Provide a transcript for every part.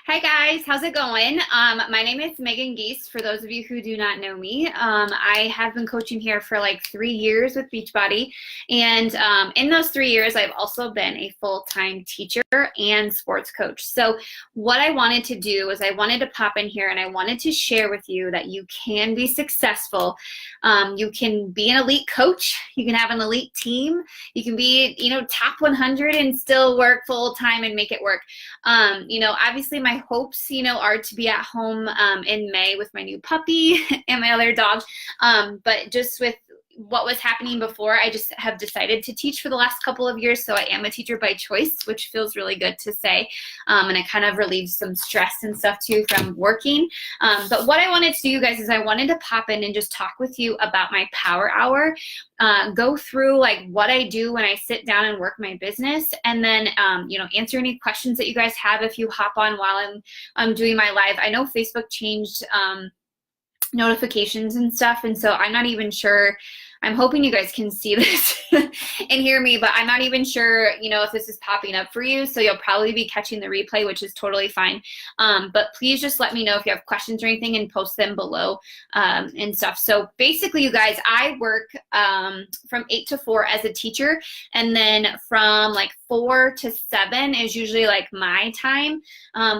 Hi guys, how's it going? My name is Megan Geese, for those of you who do not know me. I have been coaching here for like 3 years with Beachbody, and in those 3 years, I've also been a full-time teacher and sports coach. So what I wanted to do is I wanted to pop in here and I wanted to share with you that you can be successful. You can be an elite coach, you can have an elite team, you can be, top 100 and still work full-time and make it work. Obviously my hopes, are to be at home in May with my new puppy and my other dog. But just with what was happening before, I just have decided to teach for the last couple of years. So I am a teacher by choice, which feels really good to say. And it kind of relieves some stress and stuff too from working. But what I wanted to do, you guys, is I wanted to pop in and just talk with you about my power hour, go through like what I do when I sit down and work my business, and then, answer any questions that you guys have if you hop on while I'm doing my live. I know Facebook changed notifications and stuff, and so I'm not even sure. I'm hoping you guys can see this and hear me, but I'm not even sure, if this is popping up for you. So you'll probably be catching the replay, which is totally fine. But please just let me know if you have questions or anything and post them below and stuff. So basically, you guys, I work from 8 to 4 as a teacher, and then from like 4 to 7 is usually like my time,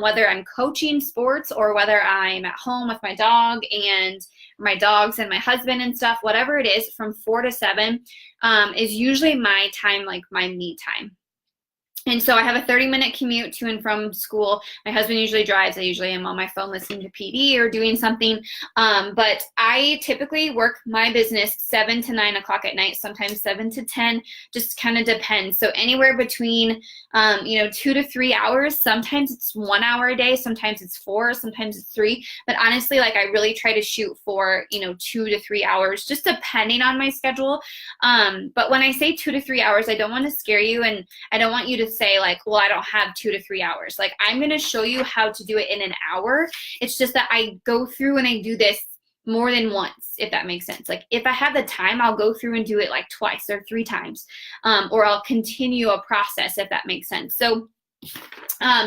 whether I'm coaching sports or whether I'm at home with my dog and my dogs and my husband and stuff, whatever it is, from 4 to 7 is usually my time, like my me time. And so I have a 30-minute commute to and from school. My husband usually drives. I usually am on my phone listening to PD or doing something. But I typically work my business 7 to 9 o'clock at night, sometimes 7 to 10, just kind of depends. So anywhere between, 2 to 3 hours. Sometimes it's 1 hour a day. Sometimes it's 4, sometimes it's 3. But honestly, like I really try to shoot for, 2 to 3 hours, just depending on my schedule. But when I say 2 to 3 hours, I don't want to scare you, and I don't want you to say like, well, I don't have 2 to 3 hours. Like I'm going to show you how to do it in an hour. It's just that I go through and I do this more than once, if that makes sense. Like if I have the time, I'll go through and do it like twice or 3 times, or I'll continue a process, if that makes sense. So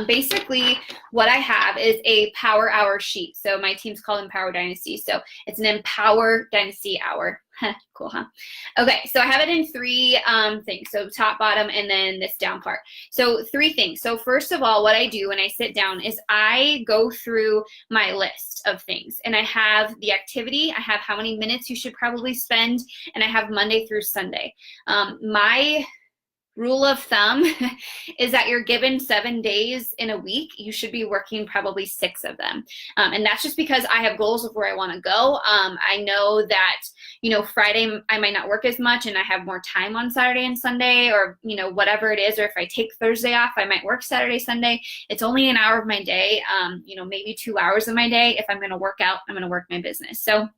basically what I have is a power hour sheet. So my team's called emPOWER Dynasty. So it's an emPOWER Dynasty hour. Cool, huh? Okay, so I have it in 3 things. So top, bottom, and then this down part. So 3 things. So first of all, what I do when I sit down is I go through my list of things, and I have the activity, I have how many minutes you should probably spend, and I have Monday through Sunday. My rule of thumb is that you're given 7 days in a week. You should be working probably 6 of them. And that's just because I have goals of where I want to go. I know that, Friday I might not work as much and I have more time on Saturday and Sunday, or, whatever it is. Or if I take Thursday off, I might work Saturday, Sunday. It's only an hour of my day, maybe 2 hours of my day. If I'm going to work out, I'm going to work my business. So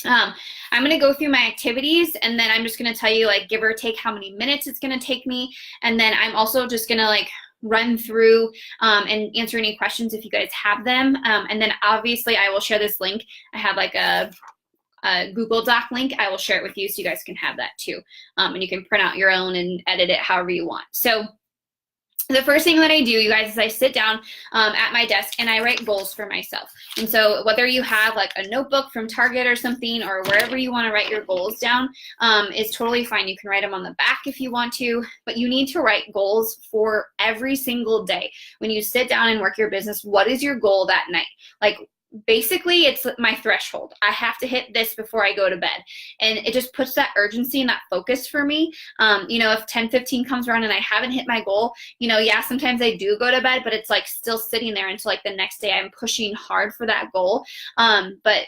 I'm going to go through my activities, and then I'm just going to tell you, like, give or take how many minutes it's going to take me. And then I'm also just going to like run through and answer any questions if you guys have them. And then obviously I will share this link. I have like a Google Doc link. I will share it with you so you guys can have that too. And you can print out your own and edit it however you want. So the first thing that I do, you guys, is I sit down at my desk and I write goals for myself. And so whether you have like a notebook from Target or something, or wherever you want to write your goals down, is totally fine. You can write them on the back if you want to, but you need to write goals for every single day. When you sit down and work your business, what is your goal that night? Like, basically, it's my threshold. I have to hit this before I go to bed. And it just puts that urgency and that focus for me. If 10:15 comes around and I haven't hit my goal, yeah, sometimes I do go to bed, but it's like still sitting there until like the next day. I'm pushing hard for that goal. But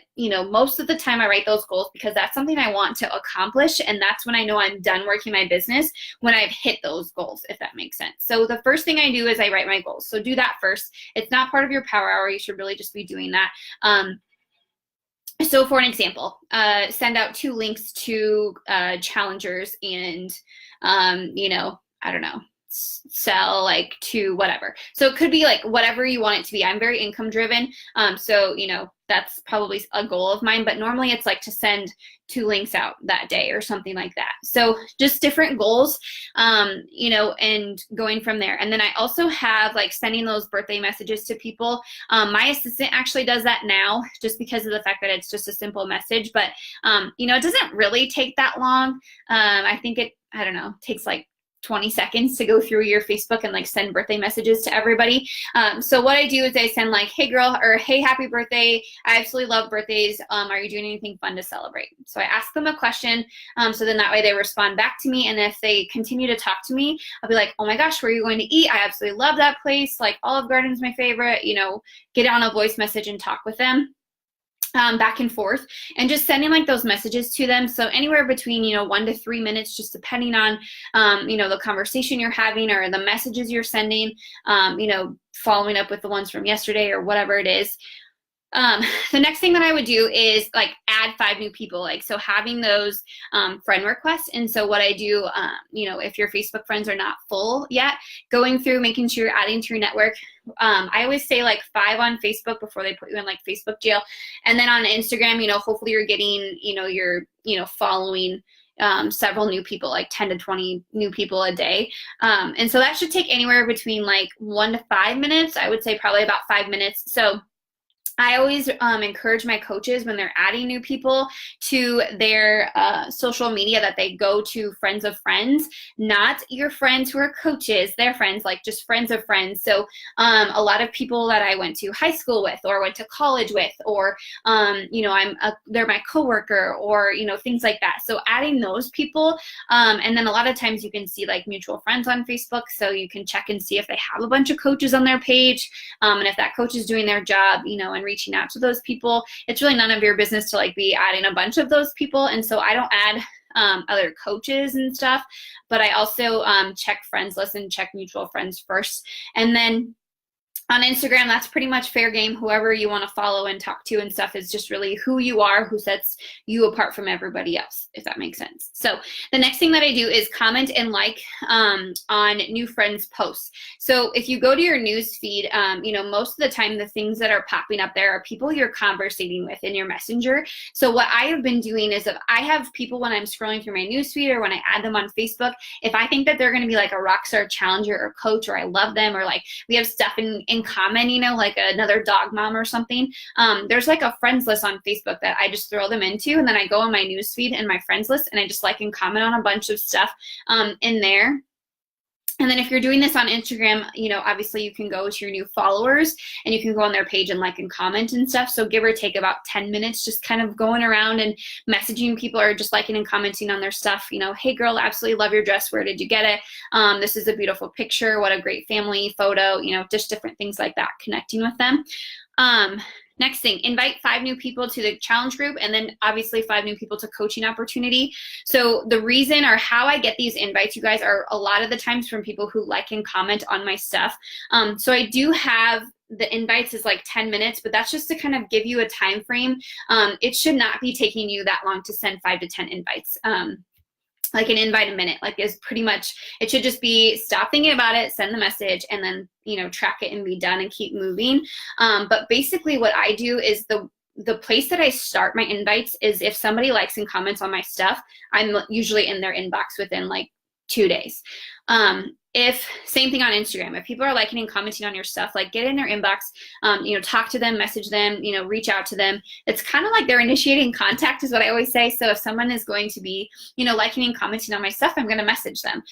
most of the time I write those goals because that's something I want to accomplish. And that's when I know I'm done working my business, when I've hit those goals, if that makes sense. So the first thing I do is I write my goals. So do that first. It's not part of your power hour. You should really just be doing that. So for an example, send out 2 links to challengers and, I don't know, sell like to whatever. So it could be like whatever you want it to be. I'm very income driven. So, you know, that's probably a goal of mine, but normally it's like to send 2 links out that day or something like that. So just different goals, you know, and going from there. And then I also have like sending those birthday messages to people. My assistant actually does that now just because of the fact that it's just a simple message, but you know, it doesn't really take that long. I think I don't know, takes like 20 seconds to go through your Facebook and like send birthday messages to everybody. So what I do is I send like, hey girl, or hey, happy birthday. I absolutely love birthdays. Are you doing anything fun to celebrate? So I ask them a question. So then that way they respond back to me. And if they continue to talk to me, I'll be like, oh my gosh, where are you going to eat? I absolutely love that place. Like Olive Garden's my favorite, you know, get on a voice message and talk with them. Back and forth, and just sending like those messages to them. So anywhere between, you know, 1 to 3 minutes, just depending on, you know, the conversation you're having or the messages you're sending, you know, following up with the ones from yesterday or whatever it is. The next thing that I would do is like add 5 new people, like, so having those friend requests. And so what I do, you know, if your Facebook friends are not full yet, going through, making sure you're adding to your network. I always say like 5 on Facebook before they put you in like Facebook jail. And then on Instagram, you know, hopefully you're getting, you know, you're, you know, following several new people, like 10 to 20 new people a day. And so that should take anywhere between like 1 to 5 minutes. I would say probably about 5 minutes. So I always encourage my coaches when they're adding new people to their social media that they go to friends of friends, not your friends who are coaches, their friends, like just friends of friends. So a lot of people that I went to high school with or went to college with, or, you know, they're my coworker, or, you know, things like that. So adding those people. And then a lot of times you can see like mutual friends on Facebook. So you can check and see if they have a bunch of coaches on their page. And if that coach is doing their job, you know, and reaching out to those people. It's really none of your business to like be adding a bunch of those people. And so I don't add other coaches and stuff, but I also check friends list and check mutual friends first. And then on Instagram, that's pretty much fair game. Whoever you want to follow and talk to and stuff is just really who you are, who sets you apart from everybody else, if that makes sense. So the next thing that I do is comment and like on new friends' posts. So if you go to your news feed, you know, most of the time the things that are popping up there are people you're conversating with in your messenger. So what I have been doing is if I have people when I'm scrolling through my news feed or when I add them on Facebook, if I think that they're going to be like a rock star challenger or coach, or I love them, or like we have stuff in common, you know, like another dog mom or something, there's like a friends list on Facebook that I just throw them into, and then I go on my news feed and my friends list and I just like and comment on a bunch of stuff in there. And then if you're doing this on Instagram, you know, obviously you can go to your new followers and you can go on their page and like and comment and stuff. So give or take about 10 minutes, just kind of going around and messaging people or just liking and commenting on their stuff. You know, hey girl, absolutely love your dress. Where did you get it? This is a beautiful picture. What a great family photo, you know, just different things like that, connecting with them. Next thing, invite 5 new people to the challenge group, and then obviously 5 new people to coaching opportunity. So the reason or how I get these invites, you guys, are a lot of the times from people who like and comment on my stuff. So I do have the invites is like 10 minutes, but that's just to kind of give you a time frame. It should not be taking you that long to send 5 to 10 invites. Like an invite a minute, like is pretty much, it should just be stop thinking about it, send the message, and then, you know, track it and be done and keep moving. But basically what I do is the place that I start my invites is if somebody likes and comments on my stuff, I'm usually in their inbox within like 2 days. If same thing on Instagram, if people are liking and commenting on your stuff, like get in their inbox, you know, talk to them, message them, you know, reach out to them. It's kind of like they're initiating contact is what I always say. So if someone is going to be, you know, liking and commenting on my stuff, I'm going to message them.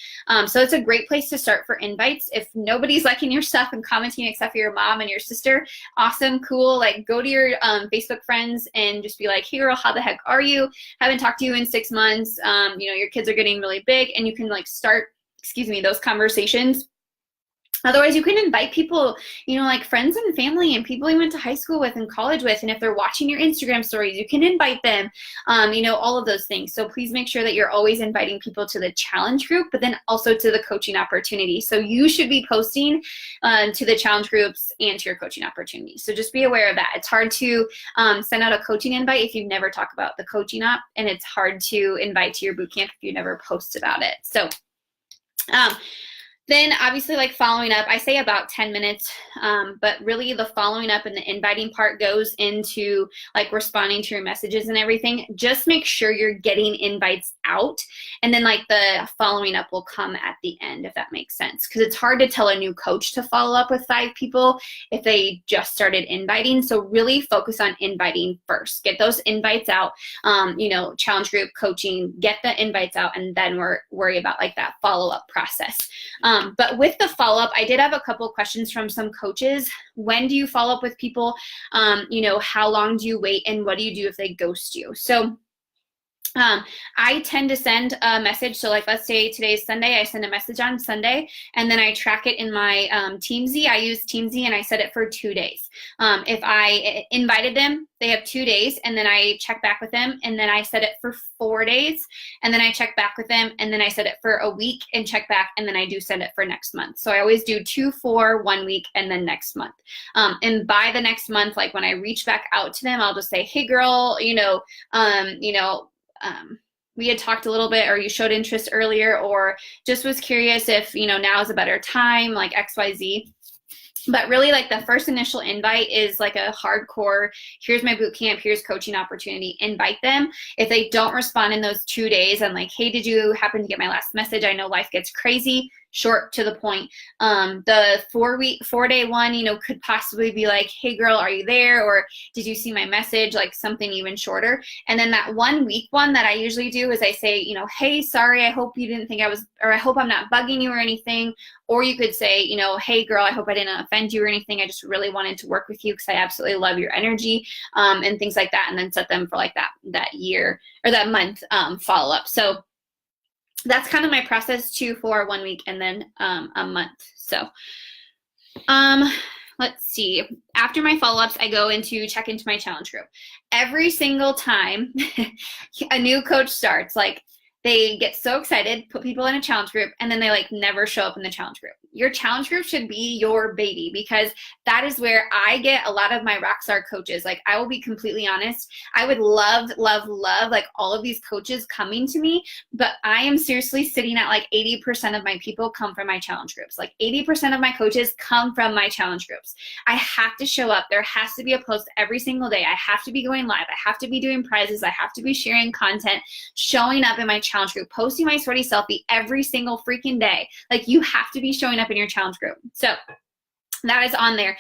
So it's a great place to start for invites. If nobody's liking your stuff and commenting except for your mom and your sister, awesome, cool. Like go to your Facebook friends and just be like, hey girl, how the heck are you? Haven't talked to you in 6 months. You know, your kids are getting really big, and you can like start, those conversations. Otherwise, you can invite people, you know, like friends and family and people you went to high school with and college with. And if they're watching your Instagram stories, you can invite them, you know, all of those things. So please make sure that you're always inviting people to the challenge group, but then also to the coaching opportunity. So you should be posting to the challenge groups and to your coaching opportunity. So just be aware of that. It's hard to send out a coaching invite if you've never talked about the coaching op, and it's hard to invite to your bootcamp if you never post about it. So Then obviously like following up, I say about 10 minutes, but really the following up and the inviting part goes into like responding to your messages and everything. Just make sure you're getting invites out, and then like the following up will come at the end, if that makes sense. Because it's hard to tell a new coach to follow up with 5 people if they just started inviting. So really focus on inviting first. Get those invites out, you know, challenge group coaching, get the invites out, and then worry about like that follow-up process. But with the follow-up, I did have a couple of questions from some coaches. When do you follow up with people? You know, how long do you wait, and what do you do if they ghost you? So I tend to send a message. So like, let's say today's Sunday, I send a message on Sunday, and then I track it in my Teamsy. I use Teamsy, and I set it for 2 days. If I invited them, they have 2 days, and then I check back with them, and then I set it for 4 days, and then I check back with them, and then I set it for a week and check back, and then I do send it for next month. So I always do 2, 4, 1 week, and then next month. And by the next month, like when I reach back out to them, I'll just say, hey girl, we had talked a little bit, or you showed interest earlier, or just was curious if, you know, now is a better time, like XYZ. But really, like the first initial invite is like a hardcore, here's my boot camp, here's coaching opportunity, invite them. If they don't respond in those 2 days, I'm like, hey, did you happen to get my last message? I know life gets crazy. Short to the point. The 4-day one, you know, could possibly be like, hey girl, are you there? Or did you see my message? Like something even shorter. And then that 1 week one that I usually do is I say, you know, hey, sorry, I hope you didn't think I was, or I hope I'm not bugging you or anything. Or you could say, you know, hey girl, I hope I didn't offend you or anything. I just really wanted to work with you because I absolutely love your energy, and things like that. And then set them for like that year or that month follow up. So that's kind of my process, 2, 4, 1 week, and then a month. So let's see. After my follow-ups, I go check into my challenge group. Every single time a new coach starts, like they get so excited, put people in a challenge group, and then they like never show up in the challenge group. Your challenge group should be your baby, because that is where I get a lot of my rockstar coaches. Like, I will be completely honest, I would love like all of these coaches coming to me, but I am seriously sitting at like 80% of my people come from my challenge groups. Like 80% of my coaches come from my challenge groups. I have to show up. There has to be a post every single day. I have to be going live. I have to be doing prizes. I have to be sharing content, showing up in my challenge group, posting my sweaty selfie every single freaking day. Like, you have to be showing up in your challenge group. So that is on there.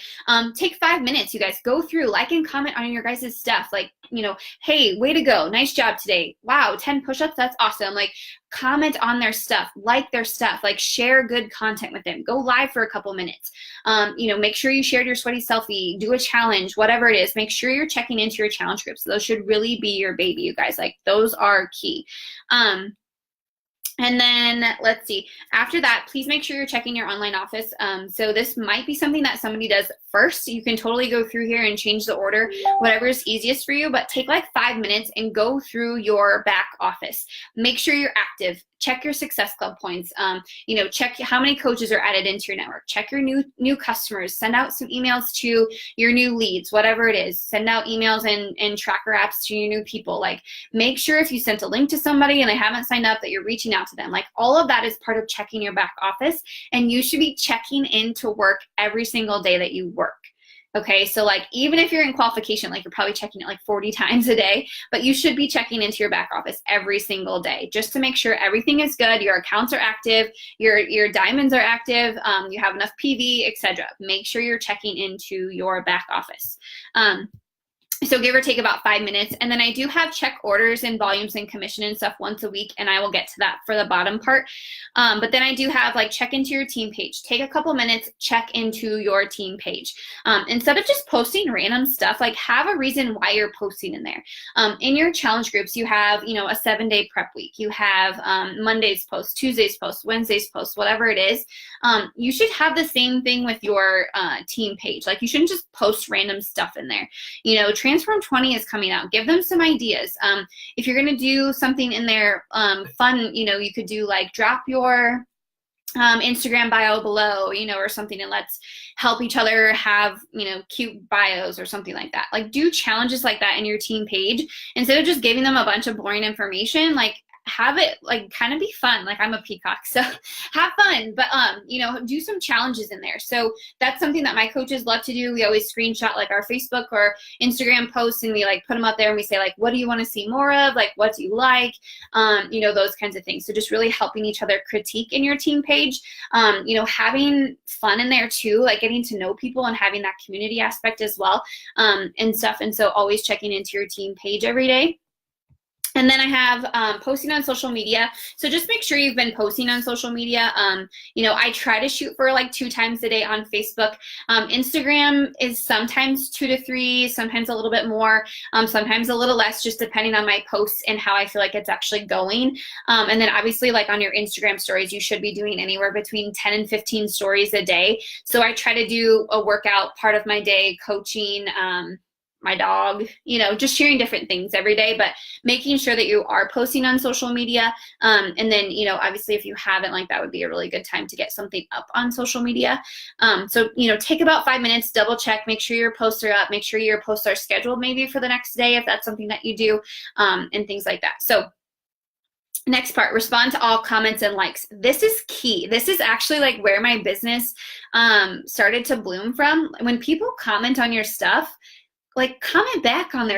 Take 5 minutes, you guys. Go through, like and comment on your guys' stuff. Like, you know, hey, way to go. Nice job today. Wow, 10 push-ups. That's awesome. Like, comment on their stuff, like their stuff, like share good content with them. Go live for a couple minutes. You know, make sure you shared your sweaty selfie, do a challenge, whatever it is. Make sure you're checking into your challenge groups. Those should really be your baby, you guys. Like, those are key. And then let's see, after that, please make sure you're checking your online office. So this might be something that somebody does first. You can totally go through here and change the order, whatever is easiest for you, but take like 5 minutes and go through your back office. Make sure you're active. Check your Success Club points. You know, check how many coaches are added into your network. Check your new customers. Send out some emails to your new leads, whatever it is. Send out emails and tracker apps to your new people. Like, make sure if you sent a link to somebody and they haven't signed up that you're reaching out to them. Like, all of that is part of checking your back office, and you should be checking into work every single day that you work. Okay, so like, even if you're in qualification, like, you're probably checking it like 40 times a day, but you should be checking into your back office every single day just to make sure everything is good, your accounts are active, your diamonds are active, you have enough PV, etc. Make sure you're checking into your back office. So give or take about 5 minutes. And then I do have check orders and volumes and commission and stuff once a week, and I will get to that for the bottom part. But then I do have like check into your team page. Take a couple minutes, check into your team page. Instead of just posting random stuff, like, have a reason why you're posting in there. In your challenge groups, you have, you know, a 7-day prep week. You have Monday's post, Tuesday's post, Wednesday's post, whatever it is. You should have the same thing with your team page. Like, you shouldn't just post random stuff in there. You know, Transform 20 is coming out. Give them some ideas. If you're going to do something in there fun, you know, you could do like drop your Instagram bio below, you know, or something, and let's help each other have, you know, cute bios or something like that. Like, do challenges like that in your team page instead of just giving them a bunch of boring information. Like, have it like kind of be fun. Like I'm a peacock, so have fun, but you know, do some challenges in there. So that's something that my coaches love to do. We always screenshot like our Facebook or Instagram posts, and we like put them up there and we say like, what do you want to see more of? Like, what do you like? You know, those kinds of things. So just really helping each other critique in your team page. You know, having fun in there too, like getting to know people and having that community aspect as well, and stuff. And so always checking into your team page every day. And then I have posting on social media. So just make sure you've been posting on social media. You know, I try to shoot for like 2 times a day on Facebook. Instagram is sometimes 2 to 3, sometimes a little bit more, sometimes a little less, just depending on my posts and how I feel like it's actually going. And then obviously like on your Instagram stories, you should be doing anywhere between 10 and 15 stories a day. So I try to do a workout part of my day, coaching, my dog, you know, just sharing different things every day, but making sure that you are posting on social media. And then, you know, obviously if you haven't, like that would be a really good time to get something up on social media. So, you know, take about 5 minutes, double check, make sure your posts are up, make sure your posts are scheduled maybe for the next day if that's something that you do, and things like that. So next part, respond to all comments and likes. This is key. This is actually like where my business started to bloom from. When people comment on your stuff, like comment back on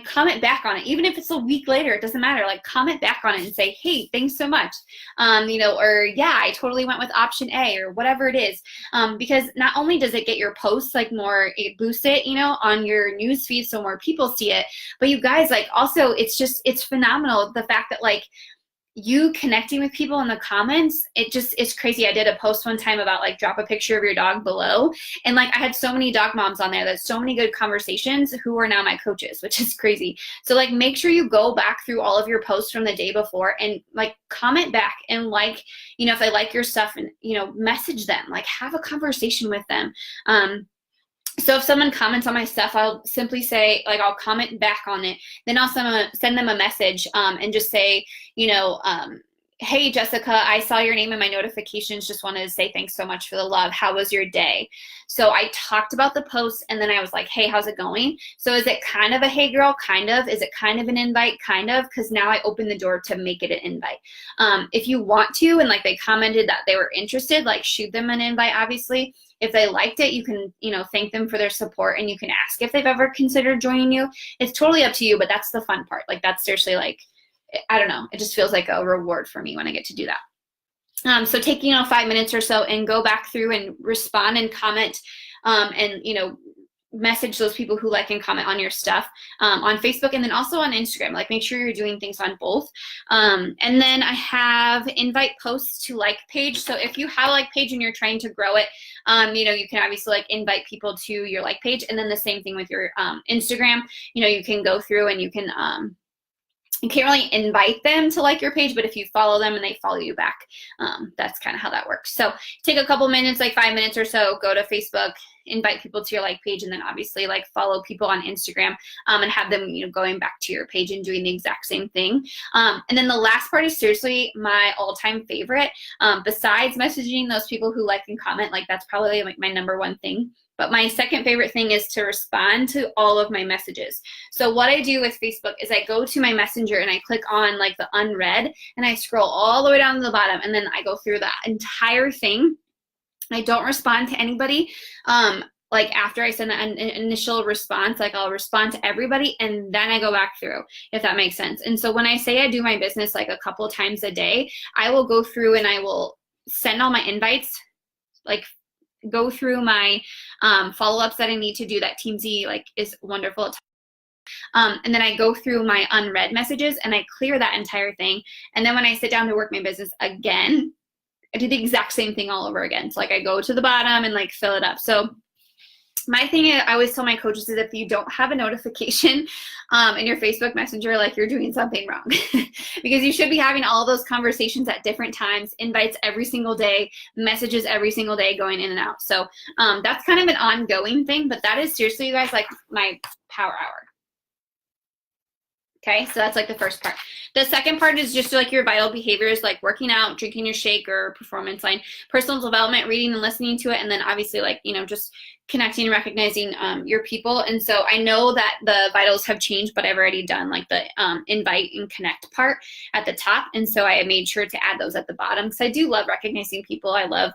comment back on it. Even if it's a week later, it doesn't matter. Like comment back on it and say, hey, thanks so much. You know, or yeah, I totally went with option A or whatever it is. Because not only does it get your posts like more, it boosts it, you know, on your news feed so more people see it. But you guys, like also it's phenomenal. The fact that like you connecting with people in the comments, it's crazy. I did a post one time about like drop a picture of your dog below, and like I had so many dog moms on there. There's so many good conversations who are now my coaches, which is crazy. So like make sure you go back through all of your posts from the day before and like comment back and like, you know, if they like your stuff, and you know, message them, like have a conversation with them. So if someone comments on my stuff, I'll simply say, like, I'll comment back on it. Then I'll send them a message and just say, you know, hey, Jessica, I saw your name in my notifications. Just wanted to say thanks so much for the love. How was your day? So I talked about the post, and then I was like, hey, how's it going? So is it kind of a hey girl? Kind of. Is it kind of an invite? Kind of. Because now I open the door to make it an invite. If you want to, and like they commented that they were interested, like shoot them an invite, obviously. If they liked it, you can, you know, thank them for their support, and you can ask if they've ever considered joining you. It's totally up to you, but that's the fun part. Like that's seriously like, I don't know. It just feels like a reward for me when I get to do that. So take, you know, 5 minutes or so and go back through and respond and comment, and, you know, message those people who like and comment on your stuff on Facebook, and then also on Instagram. Like make sure you're doing things on both. And then I have invite posts to like page. So if you have a like page and you're trying to grow it, you know, you can obviously like invite people to your like page, and then the same thing with your Instagram. You know, you can go through and you can't really invite them to like your page, but if you follow them and they follow you back, that's kind of how that works. So take a couple minutes, like 5 minutes or so, go to Facebook, invite people to your like page, and then obviously like follow people on Instagram, and have them, you know, going back to your page and doing the exact same thing. And then the last part is seriously my all-time favorite. Besides messaging those people who like and comment, like that's probably like my #1 thing. But my second favorite thing is to respond to all of my messages. So what I do with Facebook is I go to my messenger and I click on like the unread, and I scroll all the way down to the bottom, and then I go through that entire thing. I don't respond to anybody. Like after I send an initial response, like I'll respond to everybody, and then I go back through, if that makes sense. And so when I say I do my business like a couple times a day, I will go through and I will send all my invites, like go through my follow-ups that I need to do. That TeamZ like is wonderful. And then I go through my unread messages and I clear that entire thing. And then when I sit down to work my business again, I do the exact same thing all over again. So like I go to the bottom and like fill it up. So my thing, I always tell my coaches, is if you don't have a notification in your Facebook Messenger, like you're doing something wrong. Because you should be having all those conversations at different times, invites every single day, messages every single day going in and out. So that's kind of an ongoing thing, but that is seriously, you guys, like my power hour. Okay, so that's like the first part. The second part is just like your vital behaviors, like working out, drinking your shake or performance line, personal development, reading and listening to it, and then obviously like, you know, just connecting and recognizing your people. And so I know that the vitals have changed, but I've already done like the invite and connect part at the top. And so I made sure to add those at the bottom because I do love recognizing people. I love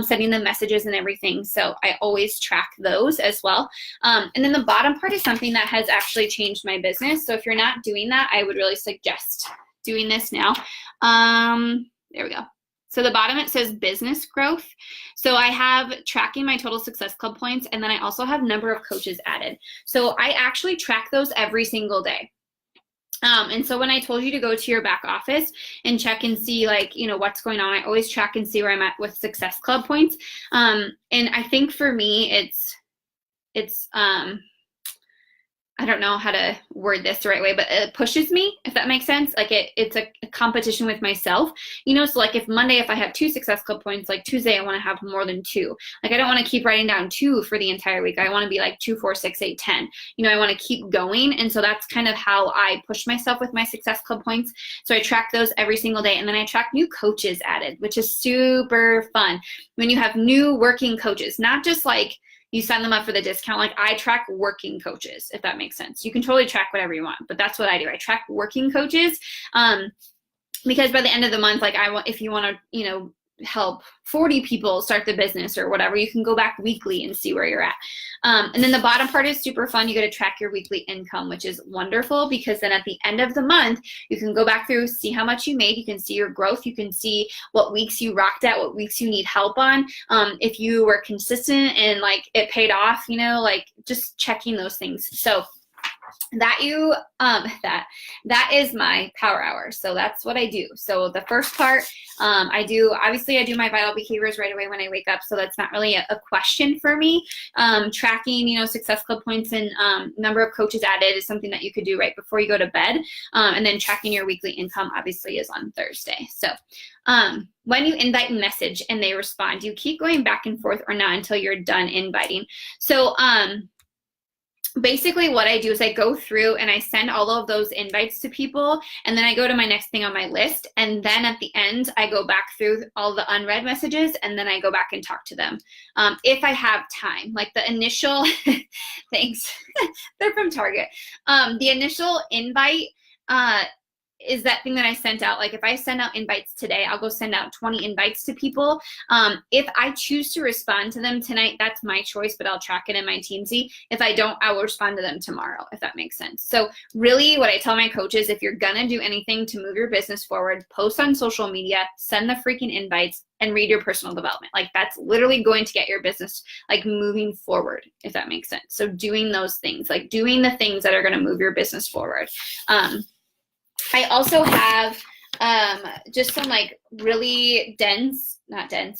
sending them messages and everything. So I always track those as well. And then the bottom part is something that has actually changed my business. So if you're not doing that, I would really suggest doing this now. There we go. So the bottom, it says business growth. So I have tracking my total success club points, and then I also have number of coaches added. So I actually track those every single day. And so when I told you to go to your back office and check and see like, you know, what's going on, I always track and see where I'm at with success club points. And I think for me, it's I don't know how to word this the right way, but it pushes me, if that makes sense. Like it's a competition with myself, you know? So like if Monday, if I have 2 success club points, like Tuesday, I want to have more than 2. Like I don't want to keep writing down 2 for the entire week. I want to be like 2, 4, 6, 8, 10. You know, I want to keep going. And so that's kind of how I push myself with my success club points. So I track those every single day. And then I track new coaches added, which is super fun. When you have new working coaches, not just like, you sign them up for the discount. Like I track working coaches, if that makes sense. You can totally track whatever you want, but that's what I do. I track working coaches because by the end of the month, like if you want to, you know, help 40 people start the business or whatever, you can go back weekly and see where you're at. And then the bottom part is super fun. You get to track your weekly income, which is wonderful because then at the end of the month, you can go back through, see how much you made. You can see your growth. You can see what weeks you rocked at, what weeks you need help on. If you were consistent and like it paid off, you know, like just checking those things. So that is my power hour. So that's what I do. So the first part, I do my vital behaviors right away when I wake up. So that's not really a question for me. Tracking, you know, success club points and number of coaches added is something that you could do right before you go to bed. And then tracking your weekly income obviously is on Thursday. So when you invite a message and they respond, you keep going back and forth or not until you're done inviting. So basically what I do is I go through and I send all of those invites to people, and then I go to my next thing on my list, and then at the end I go back through all the unread messages and then I go back and talk to them if I have time. Like the initial thanks they're from Target. The initial invite is that thing that I sent out. Like if I send out invites today, I'll go send out 20 invites to people. If I choose to respond to them tonight, that's my choice, but I'll track it in my Teamsy. If I don't, I will respond to them tomorrow, if that makes sense. So really what I tell my coaches, if you're gonna do anything to move your business forward, post on social media, send the freaking invites, and read your personal development. Like that's literally going to get your business like moving forward, if that makes sense. So doing those things, like doing the things that are gonna move your business forward. I also have just some like really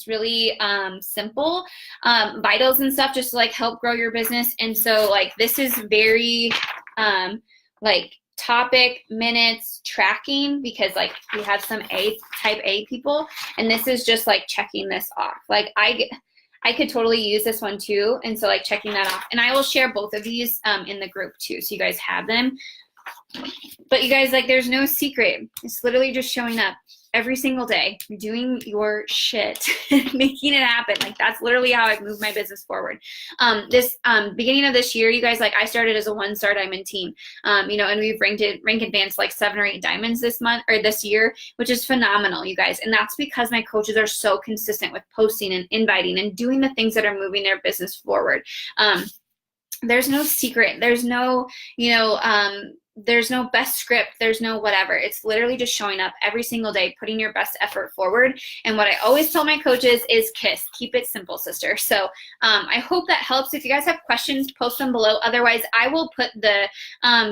really simple vitals and stuff just to like help grow your business. And so like this is very like topic, minutes, tracking, because like we have some type A people, and this is just like checking this off. Like I could totally use this one too, and so like checking that off. And I will share both of these in the group too, so you guys have them. But you guys, like, there's no secret. It's literally just showing up every single day, doing your shit, making it happen. Like that's literally how I've moved my business forward. This beginning of this year, you guys, like I started as a 1-star diamond team, you know, and we've rank advanced like 7 or 8 diamonds this month or this year, which is phenomenal, you guys. And that's because my coaches are so consistent with posting and inviting and doing the things that are moving their business forward. There's no secret. There's no, you know, there's no best script. There's no whatever. It's literally just showing up every single day, putting your best effort forward. And what I always tell my coaches is KISS. Keep it simple, sister. So I hope that helps. If you guys have questions, post them below. Otherwise, I will put the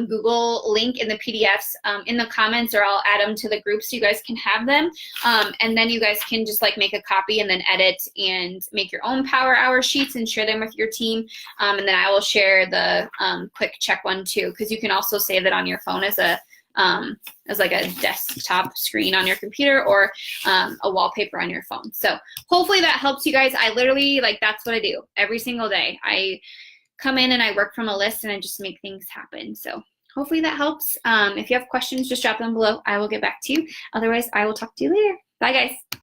Google link in the PDFs in the comments, or I'll add them to the group so you guys can have them. And then you guys can just like make a copy and then edit and make your own power hour sheets and share them with your team. And then I will share the quick check one too, because you can also save it on your phone as like a desktop screen on your computer, or a wallpaper on your phone. So hopefully that helps you guys. I literally, like, that's what I do every single day. I come in and I work from a list and I just make things happen. So hopefully that helps. If you have questions, just drop them below. I will get back to you. Otherwise, I will talk to you later. Bye, guys.